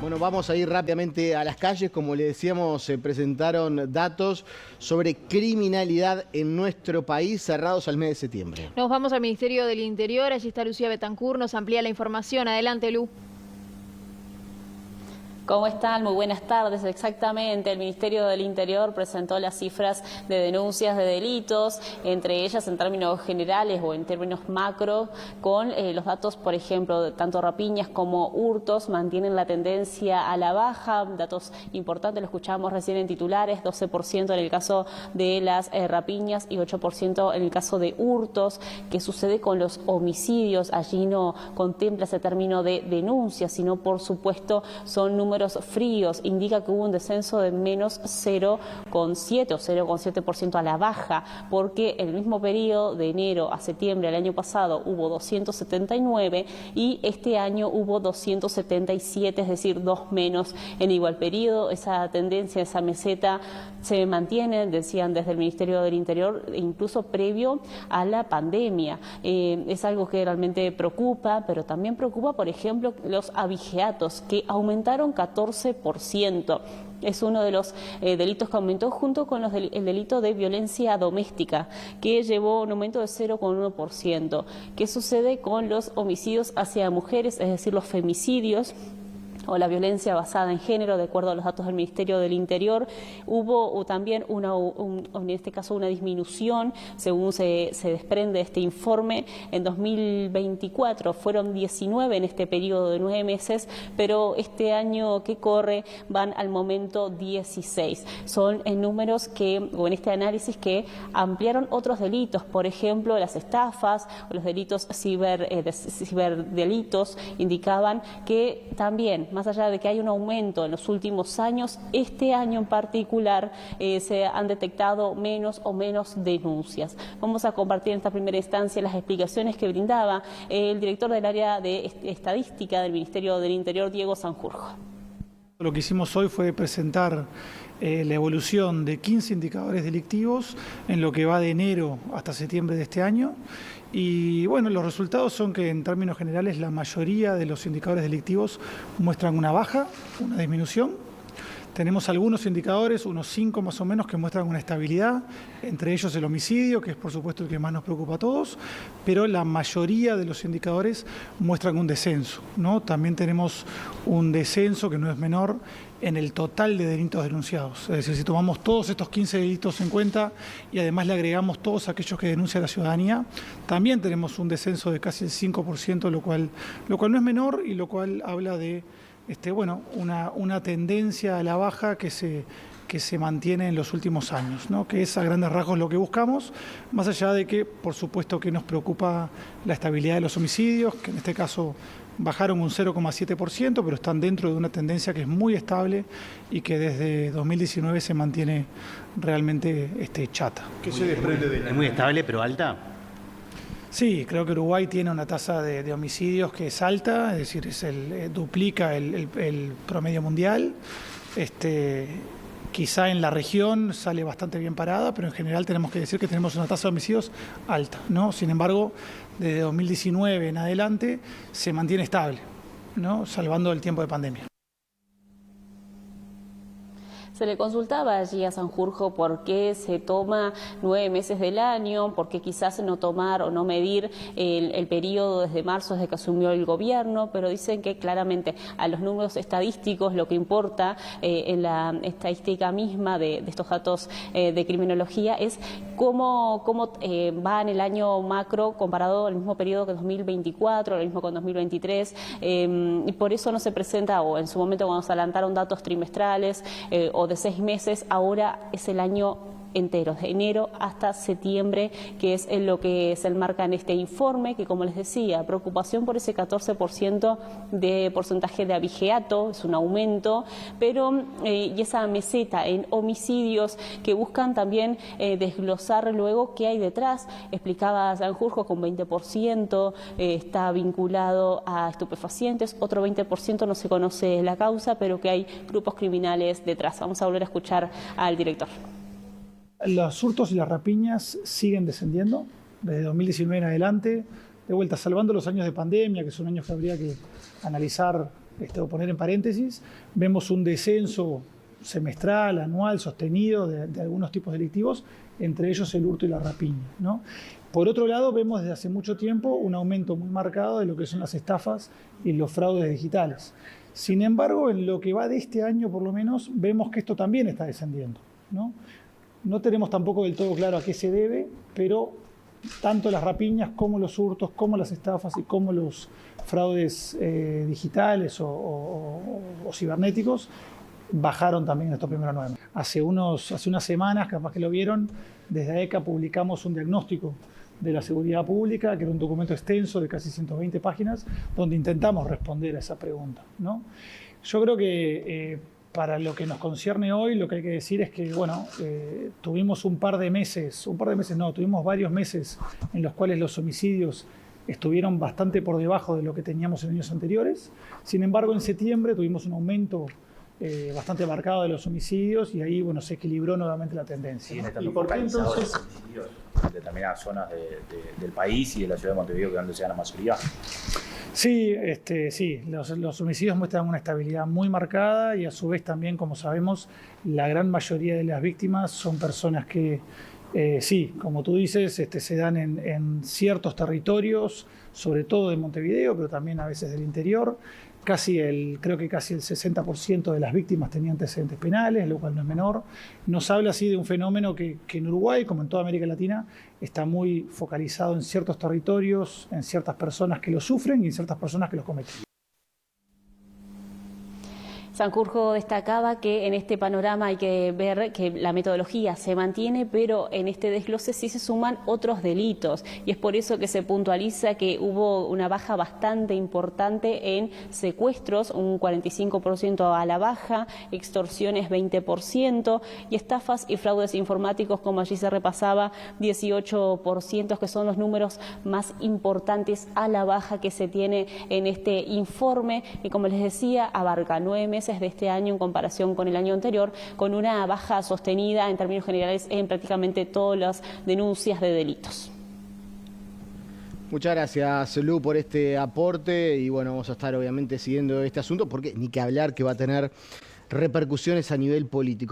Bueno, vamos a ir rápidamente a las calles. Como le decíamos, se presentaron datos sobre criminalidad en nuestro país cerrados al mes de septiembre. Nos vamos al Ministerio del Interior. Allí está Lucía Betancourt, nos amplía la información. Adelante, Lu. ¿Cómo están? Muy buenas tardes. Exactamente, el Ministerio del Interior presentó las cifras de denuncias de delitos, entre ellas en términos generales o en términos macro, con los datos, por ejemplo, de tanto rapiñas como hurtos, mantienen la tendencia a la baja. Datos importantes, lo escuchábamos recién en titulares, 12% en el caso de las rapiñas y 8% en el caso de hurtos. ¿Qué sucede con los homicidios? Allí no contempla ese término de denuncia, sino, por supuesto, son números fríos. Indica que hubo un descenso de menos 0,7 o 0,7% a la baja, porque en el mismo periodo de enero a septiembre del año pasado hubo 279 y este año hubo 277, es decir, 2 menos en igual periodo. Esa tendencia, esa meseta se mantiene, decían desde el Ministerio del Interior, incluso previo a la pandemia. Es algo que realmente preocupa, pero también preocupa, por ejemplo, los abigeatos, que aumentaron 14%. Es uno de los delitos que aumentó, junto con el delito de violencia doméstica, que llevó un aumento de 0,1%. ¿Qué sucede con los homicidios hacia mujeres, es decir, los femicidios o la violencia basada en género? De acuerdo a los datos del Ministerio del Interior, hubo también en este caso una disminución, según se desprende de este informe. En 2024 fueron 19 en este periodo de 9 meses, pero este año que corre van al momento 16. Son en números o en este análisis que ampliaron otros delitos, por ejemplo, las estafas o los delitos ciberdelitos. Indicaban que también, más allá de que hay un aumento en los últimos años, este año en particular se han detectado menos denuncias. Vamos a compartir en esta primera instancia las explicaciones que brindaba el director del área de estadística del Ministerio del Interior, Diego Sanjurjo. Lo que hicimos hoy fue presentar la evolución de 15 indicadores delictivos en lo que va de enero hasta septiembre de este año. Y bueno, los resultados son que en términos generales la mayoría de los indicadores delictivos muestran una baja, una disminución. Tenemos algunos indicadores, unos 5 más o menos, que muestran una estabilidad, entre ellos el homicidio, que es por supuesto el que más nos preocupa a todos, pero la mayoría de los indicadores muestran un descenso, ¿no? También tenemos un descenso, que no es menor, en el total de delitos denunciados. Es decir, si tomamos todos estos 15 delitos en cuenta y además le agregamos todos aquellos que denuncia la ciudadanía, también tenemos un descenso de casi el 5%, lo cual no es menor y lo cual habla de una tendencia a la baja que se mantiene en los últimos años, ¿no? Que es a grandes rasgos lo que buscamos, más allá de que, por supuesto, que nos preocupa la estabilidad de los homicidios, que en este caso bajaron un 0,7%, pero están dentro de una tendencia que es muy estable y que desde 2019 se mantiene realmente chata. ¿Qué se desprende de ella? Es muy estable, pero alta. Sí, creo que Uruguay tiene una tasa de homicidios que es alta, es decir, duplica el promedio mundial. Quizá en la región sale bastante bien parada, pero en general tenemos que decir que tenemos una tasa de homicidios alta, ¿no? Sin embargo, desde 2019 en adelante se mantiene estable, ¿no? Salvando el tiempo de pandemia. Se le consultaba allí a Sanjurjo por qué se toma 9 meses del año, por qué quizás no tomar o no medir el periodo desde marzo, desde que asumió el gobierno, pero dicen que claramente a los números estadísticos lo que importa en la estadística misma de estos datos de criminología es cómo va en el año macro comparado al mismo periodo que 2024, lo mismo con 2023, y por eso no se presenta, o en su momento cuando se adelantaron datos trimestrales o de 6 meses, ahora es el año entero, de enero hasta septiembre, que es en lo que se enmarca en este informe, que, como les decía, preocupación por ese 14% de porcentaje de abigeato, es un aumento, pero y esa meseta en homicidios que buscan también desglosar luego qué hay detrás. Explicaba Sanjurjo, con 20% está vinculado a estupefacientes, otro 20% no se conoce la causa, pero que hay grupos criminales detrás. Vamos a volver a escuchar al director. Los hurtos y las rapiñas siguen descendiendo desde 2019 en adelante, de vuelta, salvando los años de pandemia, que son años que habría que analizar o poner en paréntesis, vemos un descenso semestral, anual, sostenido de algunos tipos delictivos, entre ellos el hurto y la rapiña, ¿no? Por otro lado, vemos desde hace mucho tiempo un aumento muy marcado de lo que son las estafas y los fraudes digitales. Sin embargo, en lo que va de este año, por lo menos, vemos que esto también está descendiendo, ¿no? No tenemos tampoco del todo claro a qué se debe, pero tanto las rapiñas como los hurtos, como las estafas y como los fraudes digitales o cibernéticos bajaron también en estos primeros 9 meses. Hace unas semanas, capaz que lo vieron, desde AECA publicamos un diagnóstico de la seguridad pública, que era un documento extenso de casi 120 páginas, donde intentamos responder a esa pregunta, ¿no? Yo creo que para lo que nos concierne hoy, lo que hay que decir es que, bueno, tuvimos tuvimos varios meses en los cuales los homicidios estuvieron bastante por debajo de lo que teníamos en años anteriores. Sin embargo, en septiembre tuvimos un aumento bastante marcado de los homicidios y ahí, bueno, se equilibró nuevamente la tendencia, ¿no? ¿Y por qué entonces homicidios en determinadas zonas del país y de la ciudad de Montevideo, que es donde se da la mayoría? Sí, sí, los homicidios muestran una estabilidad muy marcada y a su vez también, como sabemos, la gran mayoría de las víctimas son personas que, sí, como tú dices, se dan en ciertos territorios, sobre todo de Montevideo, pero también a veces del interior. Creo que casi el 60% de las víctimas tenían antecedentes penales, lo cual no es menor. Nos habla así de un fenómeno que en Uruguay, como en toda América Latina, está muy focalizado en ciertos territorios, en ciertas personas que lo sufren y en ciertas personas que los cometen. Sanjurjo destacaba que en este panorama hay que ver que la metodología se mantiene, pero en este desglose sí se suman otros delitos y es por eso que se puntualiza que hubo una baja bastante importante en secuestros, un 45% a la baja, extorsiones 20% y estafas y fraudes informáticos, como allí se repasaba, 18%, que son los números más importantes a la baja que se tiene en este informe y, como les decía, abarca 9 meses de este año en comparación con el año anterior, con una baja sostenida en términos generales en prácticamente todas las denuncias de delitos. Muchas gracias, Lu, por este aporte y bueno, vamos a estar obviamente siguiendo este asunto porque ni que hablar que va a tener repercusiones a nivel político.